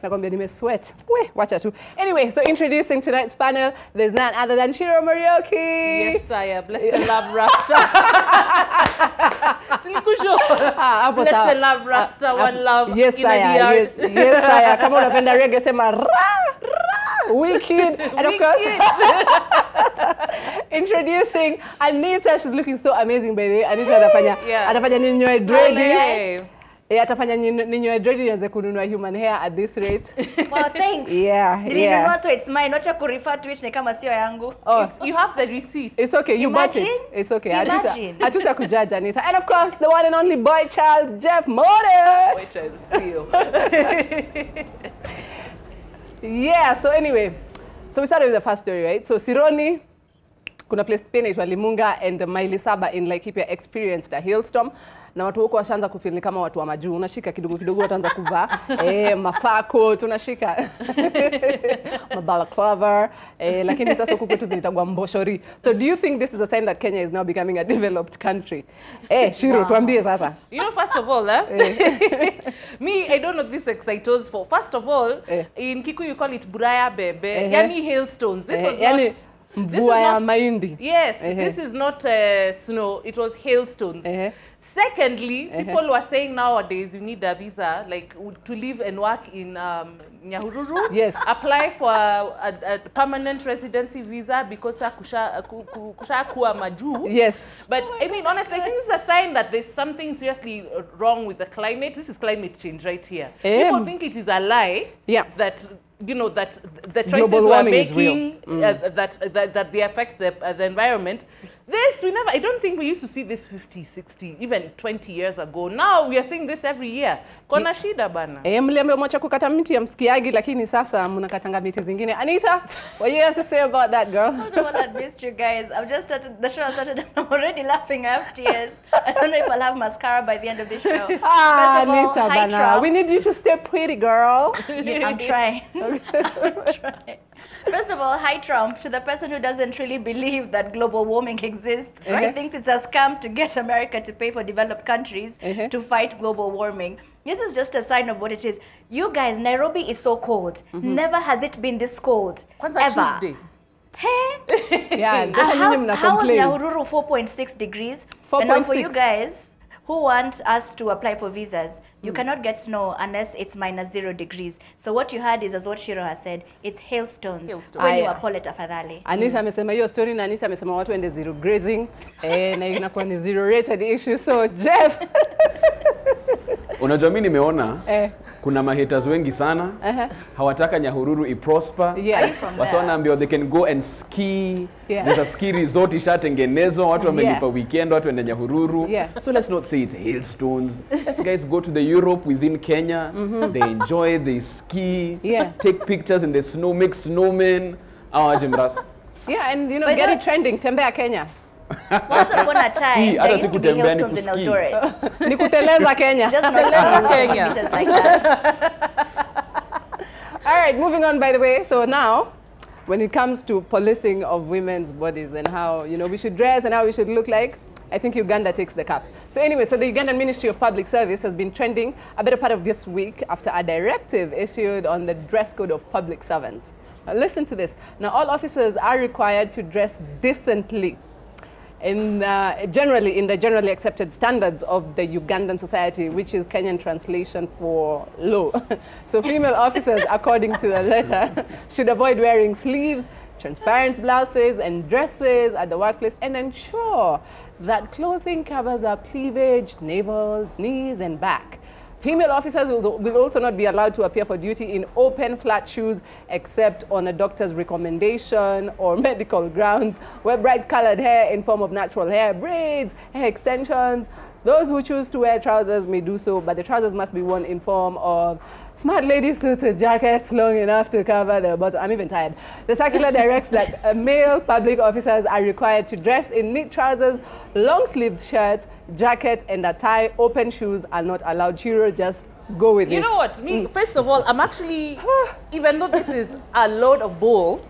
nakwambia nime-sweat. Wacha tu. Anyway, so introducing tonight's panel, there's none other than Ciru Muruiki. Yes, Saya. Bless the love Rasta. Bless the love Rasta, one love. Yes, Saya. Yes, Saya. Kama unapenda reggae, sema ra. Wicked. And of course, introducing Anita. She's looking so amazing, by the way. Anita atafanya ninyoe dready. Atafanya ninyoe dready nianze kununua human hair at this rate. Well, thanks. Yeah. So it's mine. Wacha ku refer to it kama sio yangu. You have the receipt. It's okay. You bought it. It's okay. Atuta kujaja Anita. And of course, the one and only boy child, Jeff Mote. Boy child, still. Yeah, so anyway, so we started with the first story, right? So Sironi, kuna place pia inaitwa Limunga, and Maili Saba in Laikipia experienced a hailstorm. Na watu huko washaanza kufeel ni kama watu wa majuu, unashika kidogo kidogo wataanza kuvaa mafako tunashika mabalaclava lakini sasa huko kwetu zinaitwa mboshori. So do you think this is a sign that Kenya is now becoming a developed country? Ciru, tuambie sasa. You know, first of all, me, I don't know this excitos for. First of all, in Kikuyu you call it buraya bebe, yani hailstones. This was not mvua ya mahindi. Yes, this is not snow, it was hailstones. Secondly, people were saying nowadays you need a visa, like to live and work in Nyahururu. Yes. Apply for a permanent residency visa because kusha kuwa maju. Yes. But I mean, honestly, I think it's a sign that there's something seriously wrong with the climate. This is climate change right here. People think it is a lie. Yeah. That, you know, that the choices we're making, that they affect the environment. This, I don't think we used to see this 50, 60, even 20 years ago. Now we are seeing this every year. Kona shida bana. Mliambia mwacha kukata miti ya msikiagi, lakini sasa mnakatanga miti zingine. Anita, what do you have to say about that, girl? I don't want to miss you guys. I've just started, the show started and I'm already laughing. I have tears. I don't know if I'll have mascara by the end of the show. Anita bana. We need you to stay pretty, girl. Yeah, I'm trying. I'm trying. First of all, hi Trump, to the person who doesn't really believe that global warming exists, right? Thinks it's a scam to get America to pay for developed countries to fight global warming. This is just a sign of what it is. You guys, Nairobi is so cold. Never has it been this cold. Ever. Tuesday. Hey? Yeah, how was Nyahururu 4.6 degrees? 4.6. And now for you guys who want us to apply for visas, you cannot get snow unless it's -0 degrees. So what you had is, as what Ciru has said, it's hailstones. When you are pole tafadhali. Anita amesema hiyo story, na Anita amesema watu ende zero grazing na inakuwa ni zero rated issue. So Jeff, unajua mimi nimeona kuna mahaters wengi sana hawataka Nyahururu iprosper. Wanaambia they can go and ski. There's a ski resort ishatengenezwa, watu wamelipa weekend, watu waende Nyahururu. So let's not say it's hailstones. Let's guys go to the Europe within Kenya. They enjoy, they ski, take pictures in the snow, make snowmen. and you know, get it trending, tembea Kenya. Once upon a time, there used to be hailstones in Eldoret. Nikuteleza Kenya. Just Kenya. Like that. All right, moving on, by the way. So now, when it comes to policing of women's bodies and how, you know, we should dress and how we should look like, I think Uganda takes the cup. So anyway, so the Ugandan Ministry of Public Service has been trending a better part of this week after a directive issued on the dress code of public servants. Now listen to this. Now all officers are required to dress decently generally in the generally accepted standards of the Ugandan society, which is Kenyan translation for law. So female officers, according to the letter, should avoid wearing sleeves, transparent blouses and dresses at the workplace, and ensure that clothing covers our cleavage, navels, knees and back. Female officers will also not be allowed to appear for duty in open flat shoes except on a doctor's recommendation or medical grounds. Wear bright colored hair in form of natural hair, braids, hair extensions. Those who choose to wear trousers may do so, but the trousers must be worn in form of smart lady suits with jackets long enough to cover the bottom. I'm even tired. The circular directs that male public officers are required to dress in neat trousers, long-sleeved shirts, jacket and a tie. Open shoes are not allowed. Ciru, just go with this. You know what? Me, first of all, I'm actually, even though this is a load of bull,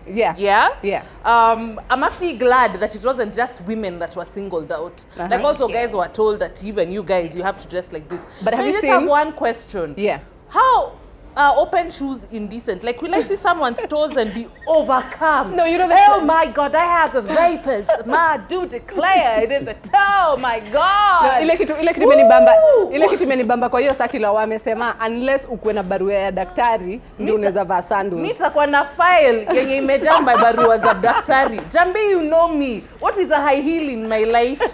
I'm actually glad that it wasn't just women that were singled out. Like also guys were told that even you guys, you have to dress like this. But have you just seen? have one question. Yeah. How are open shoes indecent? Like, will I see someone's toes and be overcome? No, you know. Oh my God, I have the vapors. Ma, do declare it is a toe. My God. Ile kitu imenibamba kwa hiyo sakila wamesema unless ukuwe na barua ya daktari ndio unaweza vaa sandals. Nitakuwa na file yenye imejamba barua za daktari. Njambi, you know me. What is a high heel in my life?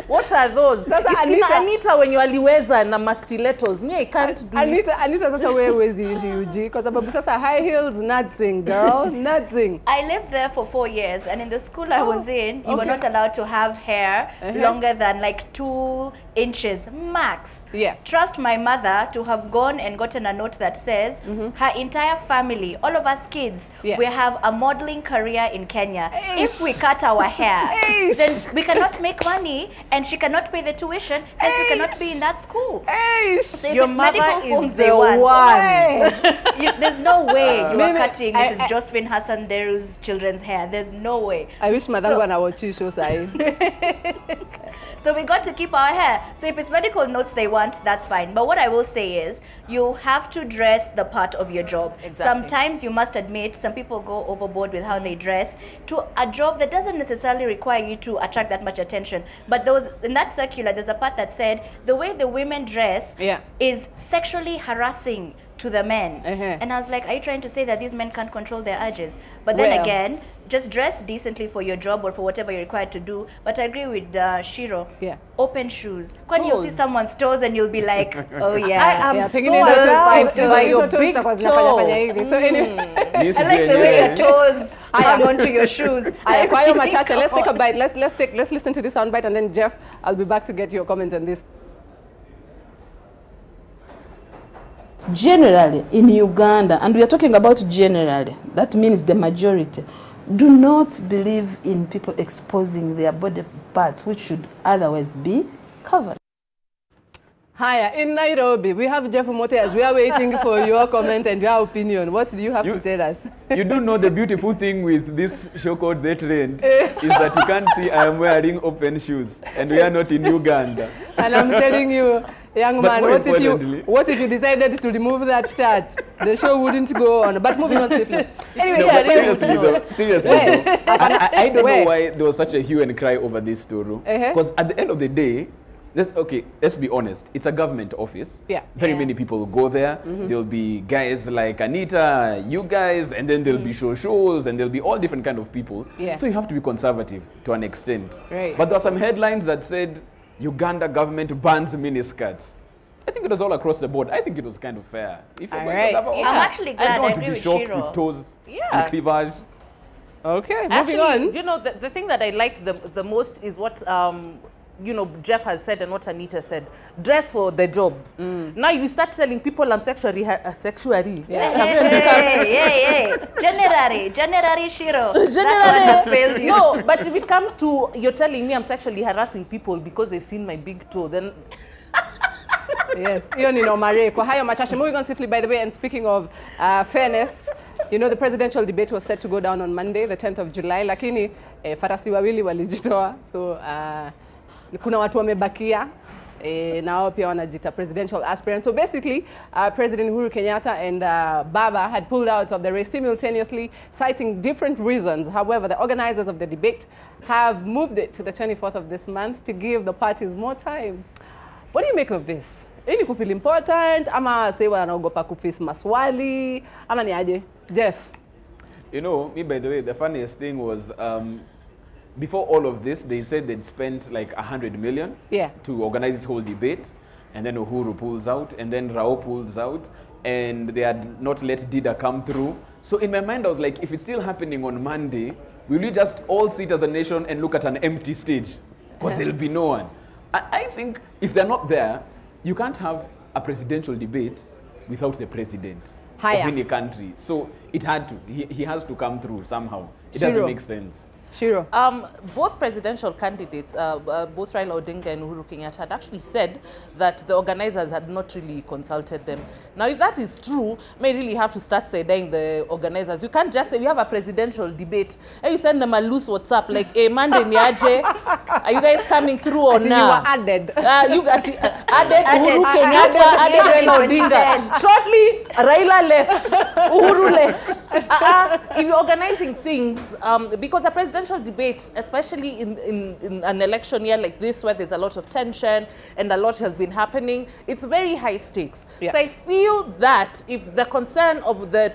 What are those? Sasa Anita when you aliweza na stilettos. Me, I can't do Anita sasa wewe huwezi uji kwa sababu sasa high heels nothing, girl, nothing. I lived there for 4 years, and in the school I was in, you were not allowed to have hair longer than like 2 inches max. Yeah. Trust my mother to have gone and gotten a note that says her entire family, all of us kids, we have a modeling career in Kenya. If we cut our hair, then we cannot make money, and she cannot pay the tuition, hence we cannot be in that school. So your mother is the one. There's no way you are cutting Mrs. Josephine Hassan Nderu's children's hair. There's no way. I wish Madam Wana watch you show side. So we got to keep our hair. So if it's medical notes they want, that's fine. But what I will say is, you have to dress the part of your job. Exactly. Sometimes you must admit, some people go overboard with how they dress to a job that doesn't necessarily require you to attract that much attention. But in that circular, there's a part that said, the way the women dress is sexually harassing to the men. And I was like, are you trying to say that these men can't control their urges? But then again, just dress decently for your job or for whatever you're required to do. But I agree with Ciru. Open shoes. When you'll see someone's toes and you'll be like, oh yeah. I am so aroused by your big toe. So anyway, I like the way your toes hang onto your shoes. Let's take a bite. Let's listen to this soundbite, and then Jeff, I'll be back to get your comment on this. Generally, in Uganda, and we are talking about generally, that means the majority, do not believe in people exposing their body parts, which should otherwise be covered. Hiya, in Nairobi, we have Jeff Mote as we are waiting for your comment and your opinion. What do you have to tell us? You do know the beautiful thing with this show called The Trend is that you can't see I am wearing open shoes, and we are not in Uganda. And I'm telling you, young man, what if you decided to remove that chart? The show wouldn't go on. But moving on swiftly. Anyway, seriously though, I don't know why there was such a hue and cry over this story. Because at the end of the day, let's be honest. It's a government office. Very many people go there. There'll be guys like Anita, you guys, and then there'll be shows, and there'll be all different kind of people. So you have to be conservative to an extent. But there are some headlines that said, Uganda government bans miniskirts. I think it was all across the board. I think it was kind of fair. If you're going to have I'm actually glad I don't want to be shocked with toes and cleavage. Okay, moving on. You know, the thing that I like the most is what you know, Jeff has said and what Anita said. Dress for the job. Now if you start telling people I'm sexually Generally Ciru. That one has failed you. No, but if it comes to you're telling me I'm sexually harassing people because they've seen my big toe, then yes, moving on swiftly, by the way, and speaking of fairness, you know, the presidential debate was set to go down on Monday, the 10th of July, lakini farasi wawili walijitoa, so kuna watu wamebakia nao pia wanajita presidential aspirant. So basically, President Uhuru Kenyatta and Baba had pulled out of the race simultaneously, citing different reasons. However, the organizers of the debate have moved it to the 24th of this month to give the parties more time. What do you make of this? Ili kufeel important, ama say wanaogopa kuface maswali, ama ni aje? Jeff? You know, me, by the way, the funniest thing was, before all of this, they said they'd spent like 100 million to organize this whole debate. And then Uhuru pulls out, and then Rao pulls out, and they had not let Dida come through. So in my mind, I was like, if it's still happening on Monday, will we just all sit as a nation and look at an empty stage? Because there'll be no one. I think if they're not there, you can't have a presidential debate without the president of any country. So it had to. He has to come through somehow. It doesn't make sense. Ciru. Both presidential candidates, both Raila Odinga and Uhuru Kenyatta, had actually said that the organizers had not really consulted them. Now, if that is true, may really have to start saying the organizers. You can't just say we have a presidential debate and you send them a loose WhatsApp like, hey, Monday Niaje, are you guys coming through or not? You were added. You got added Uhuru Kenyatta, added Raila Odinga. Shortly, Raila left, Uhuru left. If you're organizing things, because a presidential debate, especially in an election year like this, where there's a lot of tension and a lot has been happening, it's very high stakes. Yeah. So I feel that if the concern of the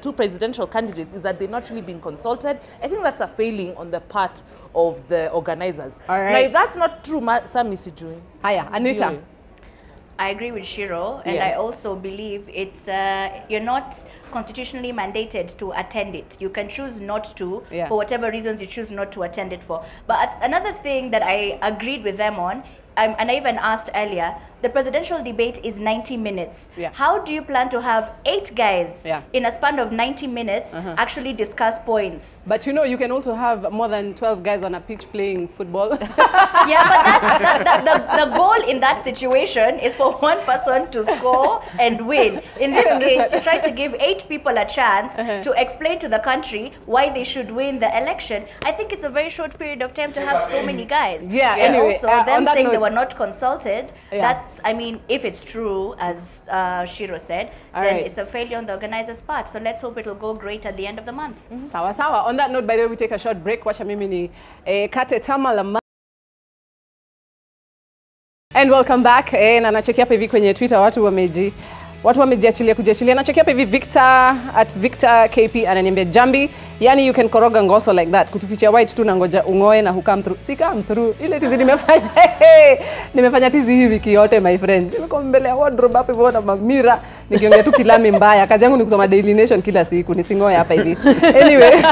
two presidential candidates is that they've not really been consulted, I think that's a failing on the part of the organizers. All right. Now, if that's not true, Sami Sijui. Hiya, Anita. I agree with Ciru, and I also believe it's you're not constitutionally mandated to attend it. You can choose not to, for whatever reasons you choose not to attend it for. But another thing that I agreed with them on, and I even asked earlier, the presidential debate is 90 minutes. How do you plan to have 8 guys in a span of 90 minutes actually discuss points? But you know, you can also have more than 12 guys on a pitch playing football. Yeah, but the goal in that situation is for one person to score and win. In this case, you try to give 8 people a chance to explain to the country why they should win the election. I think it's a very short period of time to have so many guys. Yeah, and anyway, also them saying they were not consulted, that's, I mean, if it's true, as Ciru said, then it's a failure on the organizer's part. So let's hope it'll go great at the end of the month. Sawa sawa. On that note, by the way, we take a short break. Wacha mimi ni kate tama la. And welcome back. Na nachekia hapa hivi kwenye Twitter watu wamejiachilia kujiachilia. Nachekia hapa hivi Victor @Victor KP ananiambia Njambi, yani you can koroga ngoso like that. Kutufichia white tu na ngoja ungoe na hukam through. Si come through. Ile tizi nimefanya. Nimefanya tizi hivi wiki yote my friend. Nimeko mbele ya wardrobe hapo hivyo na mamira nikiongea tu kilami mbaya. Kazi yangu ni kusoma Daily Nation kila siku. Nisingoe hapa hivi. Anyway.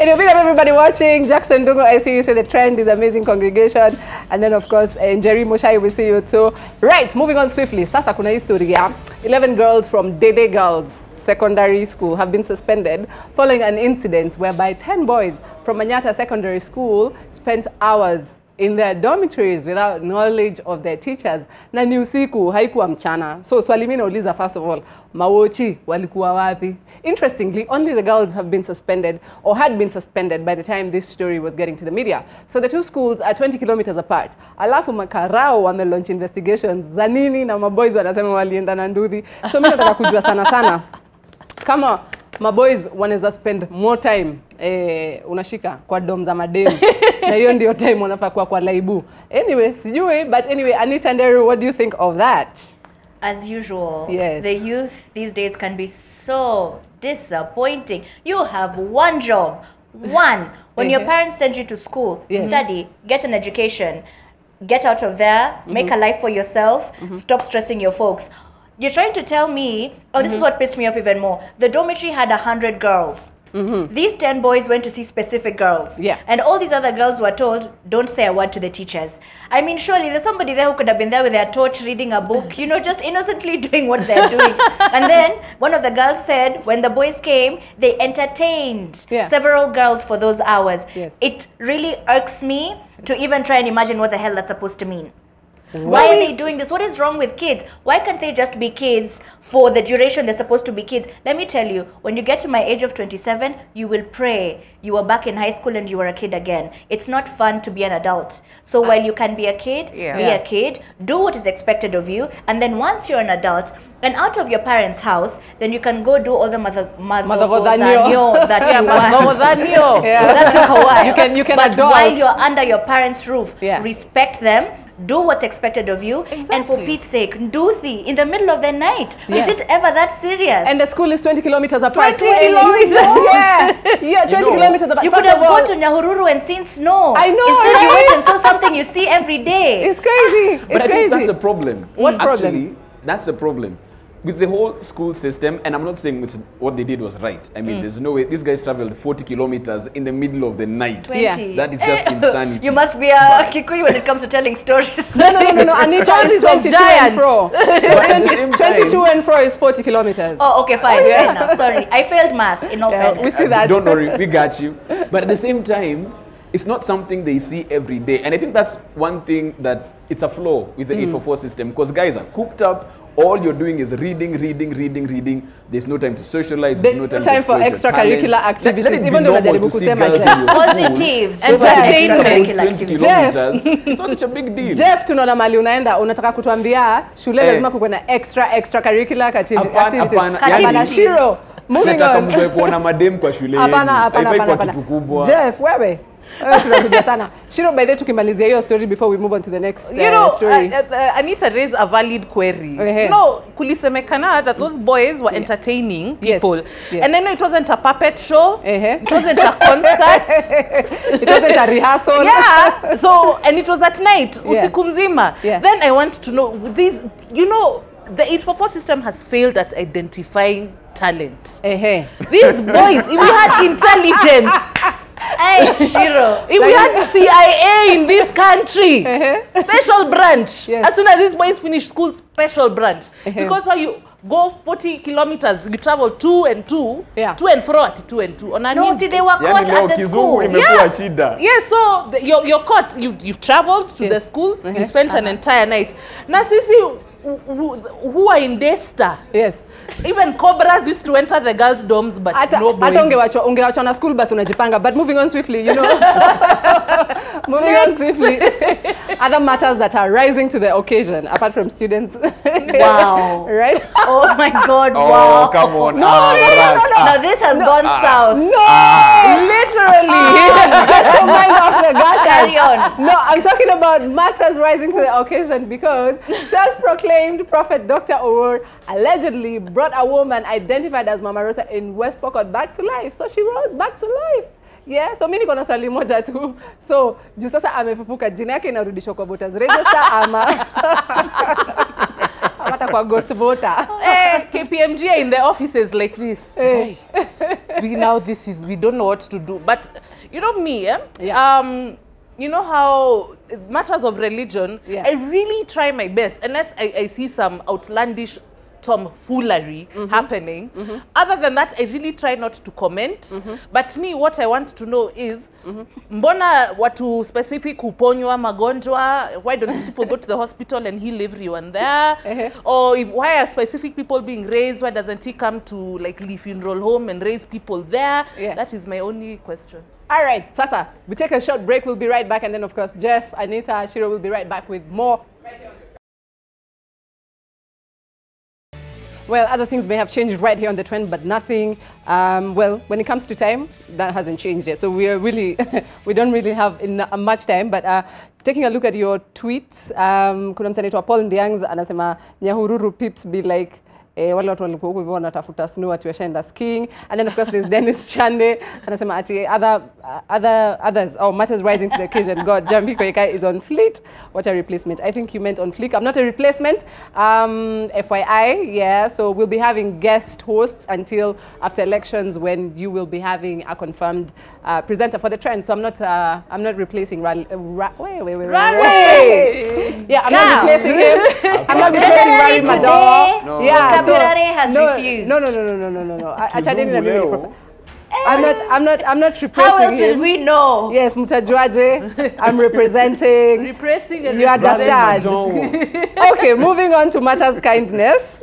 Anyway, big up everybody watching. Jackson Dungo, I see you say the trend is amazing congregation. And then of course, Njeri Moshai, we see you too. Right, moving on swiftly. Sasa kuna history ya 11 girls from Dede Girls Secondary School have been suspended following an incident whereby 10 boys from Manyata Secondary School spent hours in their dormitories without knowledge of their teachers. Na ni usiku, haikuwa mchana. So swali mimi nauliza first of all, mawochi walikuwa wapi? Interestingly, only the girls have been suspended or had been suspended by the time this story was getting to the media. So the two schools are 20 kilometers apart. Alafu makarao wame launch investigations za nini na maboys wanasema walienda na nduthi. So mimi nataka kujua sana kama maboys wanaweza spend more time unashika kwa dom za madem na hiyo ndio time wanafaa kwa laibu. Anyway, sijui, but anyway, Anita and Nderu, what do you think of that? As usual, the youth these days can be so disappointing. You have one job, when your parents send you to school, study, get an education, get out of there, make a life for yourself, stop stressing your folks. You're trying to tell me, this is what pissed me off even more. The dormitory had 100 girls. These 10 boys went to see specific girls. And all these other girls were told, don't say a word to the teachers. I mean, surely there's somebody there who could have been there with their torch, reading a book, you know, just innocently doing what they're doing. And then one of the girls said, when the boys came, they entertained several girls for those hours. It really irks me to even try and imagine what the hell that's supposed to mean. Why are they doing this? What is wrong with kids? Why can't they just be kids for the duration they're supposed to be kids? Let me tell you, when you get to my age of 27, you will pray you were back in high school and you were a kid again. It's not fun to be an adult. So while you can be a kid, be a kid, do what is expected of you, and then once you're an adult and out of your parents' house, then you can go do all the madhogodhanyo that you want. That took a while. You can but adult. While you're under your parents' roof, respect them, do what's expected of you, and for Pete's sake, nduthi in the middle of the night. Is it ever that serious? And the school is 20 kilometers apart. 20 kilometers? 20 kilometers apart. You could have gone to Nyahururu and seen snow. I know, instead you went and saw something you see every day. It's crazy. But I think that's a problem. What problem? Actually, that's a problem. with the whole school system, and I'm not saying what they did was right. I mean, there's no way. These guys traveled 40 kilometers in the middle of the night. 20. Yeah. That is just insanity. You must be a Kikuyu when it comes to telling stories. No. Anita is 22 and fro. So 22 and fro is 40 kilometers. Oh, okay, fine. Fair enough. Sorry. I failed math in all fairness. We see that. Don't worry, we got you. But at the same time, it's not something they see every day. And I think that's one thing that it's a flaw with the 844 system, because guys are cooked up. All you're doing is reading. There's no time to socialize. There's no time for extracurricular activities. Even though to see girls positive entertainment. Jeff, it's not such a big deal. Jeff, tunaona mali unaenda, unataka kutuambia shule lazima kuwe na extracurricular activities. Hapana, Ciru. Moving on. Nataka kuona madem kwa shule yenu. Hapana. Jeff, wewe. Tunakuja sana. Ciru, by the way, tukimalizia hiyo story before we move on to the next story. Anita raised a valid query. You know, kulisemekana that those boys were entertaining people. Yes. And then it wasn't a puppet show. It wasn't a concert. It wasn't a rehearsal. Yeah. So, and it was at night. Usiku mzima. Then I want to know, these, you know, the 844 system has failed at identifying talent. These boys, if we had intelligence, Ciru. if we had CIA in this country, special branch, as soon as these boys finish school, special branch. Because how you go 40 kilometers, you travel 2 and 2, 2 and fro at 2 and 2. No, see, they were caught at the school. Yeah, so you're caught. You've traveled to the school, you spent an entire night. Now, sisi, who are in Desta. Yes. Even cobras used to enter the girls' dorms, but no boys. Hata ungewachwa na school bus unajipanga. But moving on swiftly, you know. Moving on swiftly. Other matters that are rising to the occasion, apart from students. Wow. Right? Oh my God, wow. Oh, come on. No, this has gone south. Literally. Get your mind off the gutter. Carry on. No, I'm talking about matters rising to the occasion because self-proclaimed prophet Dr. Owor allegedly brought a woman identified as Mama Rosa in West Pokot back to life. So she rose back to life. Yeah, so mimi niko na swali moja tu. So, juu sasa amefufuka, jina yake inarudishwa kwa voters register ama hata kwa ghost voter. KPMG in the offices like this. We don't know what to do. But you know me, you know how matters of religion, I really try my best unless I see some outlandish tomfoolery happening. Other than that, I really try not to comment. But me, what I want to know is, mbona watu specific huponywa magonjwa? Why don't these people go to the hospital and heal everyone there? Or why are specific people being raised? Why doesn't he come to like Lee Funeral Home and raise people there? That is my only question. All right, Sasa, we take a short break. We'll be right back. And then, of course, Jeff, Anita, Ciru will be right back with more. Well, other things may have changed right here on the trend, but nothing, well, when it comes to time, that hasn't changed yet. So we are really, we don't really have much time, but taking a look at your tweets, kuna msanii Paul Ndiangs anasema Nyahururu peeps be like, wale watu walikuwa huko hivyo wanatafuta snow ati washaenda skiing. And then of course there's Dennis Chande anasema ati others matters rising to the occasion. God, Njambi Koikai is on fleet. What a replacement. I think you meant on fleek. I'm not a replacement. FYI, yeah. So we'll be having guest hosts until after elections when you will be having a confirmed presenter for the trend. So I'm not replacing wait. Yeah, I'm not replacing him. I'm not replacing Rari Mador. No. Yeah. Has refused. No. I'm not repressing him. How else will we know? Yes, mutajuaje. I'm representing. Repressing and you understand. Okay, moving on to matters kindness.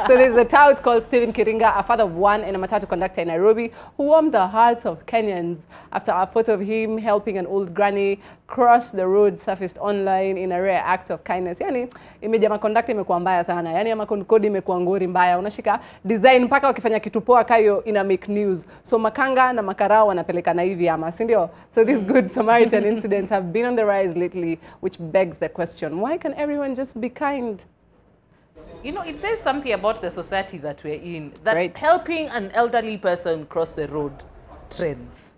So there's a tout called Stephen Kiringa, a father of one and a matatu conductor in Nairobi, who warmed the hearts of Kenyans after a photo of him helping an old granny cross the road surfaced online in a rare act of kindness. Yani, image ya makonductor imekuwa mbaya sana. Yani ya makondukodi imekuwa ngori mbaya. Unashika design mpaka wakifanya kitu poa kayo ina make news. So makanga na makarao wanapelekana hivi ama, si ndio? So these good Samaritan incidents have been on the rise lately, which begs the question, why can everyone just be kind? You know, it says something about the society that we're in, that helping an elderly person cross the road trends.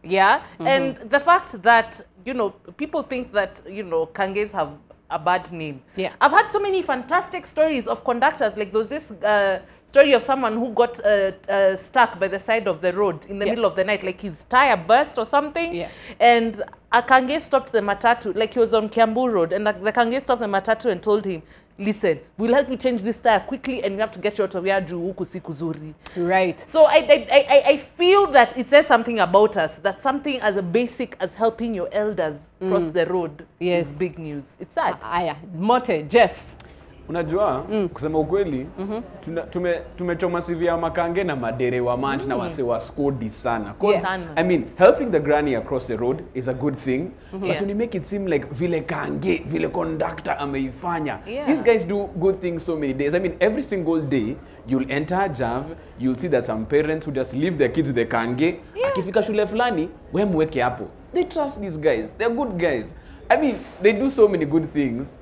Yeah? And the fact that, you know, people think that, you know, Kanges have a bad name. Yeah. I've had so many fantastic stories of conductors. Like there was this story of someone who got stuck by the side of the road in the middle of the night, like his tire burst or something. Yeah. And a Kange stopped the matatu, like he was on Kiambu Road, and the Kange stopped the matatu and told him, listen, we'll help you change this tire quickly, and we have to get you out of here huku si kuzuri. Right. So I feel that it says something about us, that something as a basic as helping your elders cross the road is big news. It's sad. Mote, Jeff. Unajua, kusema ukweli, tumechoma CV ya Makange na madere wa manch na wase wa skodi sana. I mean, helping the granny across the road is a good thing, but when you make it seem like vile Kange, vile conductor ameifanya, these guys do good things so many days. I mean, every single day, you'll enter Jav, you'll see that some parents who just leave their kids with the Kange, akifika shule fulani, we mweke hapo. They trust these guys. They're good guys. I mean, they do so many good things.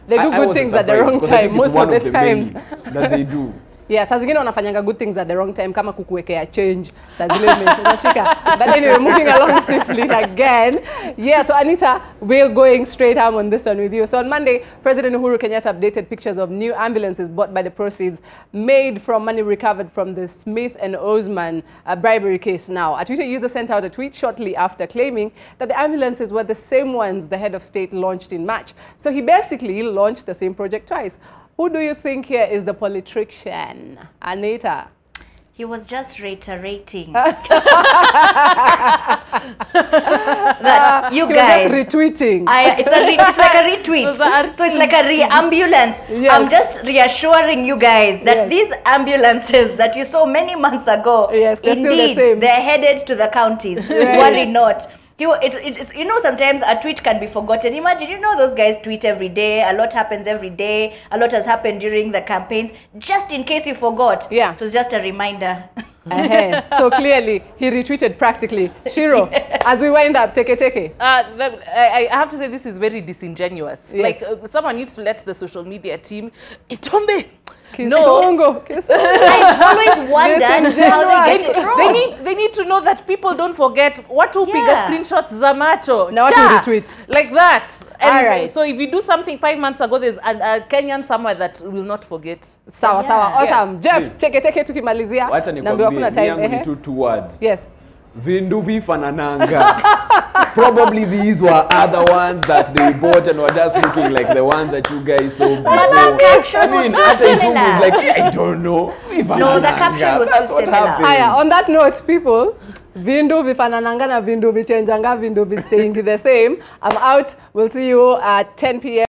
They do good things at the wrong time most of the times. That they do. Yeah, saa zingine wanafanyanga good things at the wrong time kama kukuwekea change. Saa zile unashika. But anyway, moving along swiftly again. Yeah, so Anita, we're going straight home on this one with you. So on Monday, President Uhuru Kenyatta updated pictures of new ambulances bought by the proceeds made from money recovered from the Smith and Osman bribery case. Now, a Twitter user sent out a tweet shortly after claiming that the ambulances were the same ones the head of state launched in March. So he basically launched the same project twice. Who do you think here is the politician? Anita? He was just reiterating that you guys. He was just retweeting. It's like a retweet. So it's like a re-ambulance. Yes. I'm just reassuring you guys that these ambulances that you saw many months ago, they're still the same. They're headed to the counties. Worry not. You know, sometimes a tweet can be forgotten. Imagine, you know, those guys tweet every day. A lot happens every day. A lot has happened during the campaigns. Just in case you forgot. Yeah. It was just a reminder. So clearly, he retweeted practically. Ciru, as we wind up, take it. I have to say this is very disingenuous. Like, someone needs to let the social media team, Itombe. No, I've always wondered how they get it wrong. They need to know that people don't forget what to pick screenshots za macho. Now what to retweet. Like that. And so if you do something 5 months ago, there's a Kenyan somewhere that will not forget. Sawa. Awesome. Jeff, take it tukimalizia. Wacha nikwambie, yangu ni two words. Yes. Vindu vifanananga. Probably these were other ones that they bought and were just looking like the ones that you guys saw before. I mean, was like, I don't know. No, the caption was too similar. On that note, people, vindu vifanananga na vindu vichenjanga, vindu vi staying the same. I'm out. We'll see you at 10 p.m.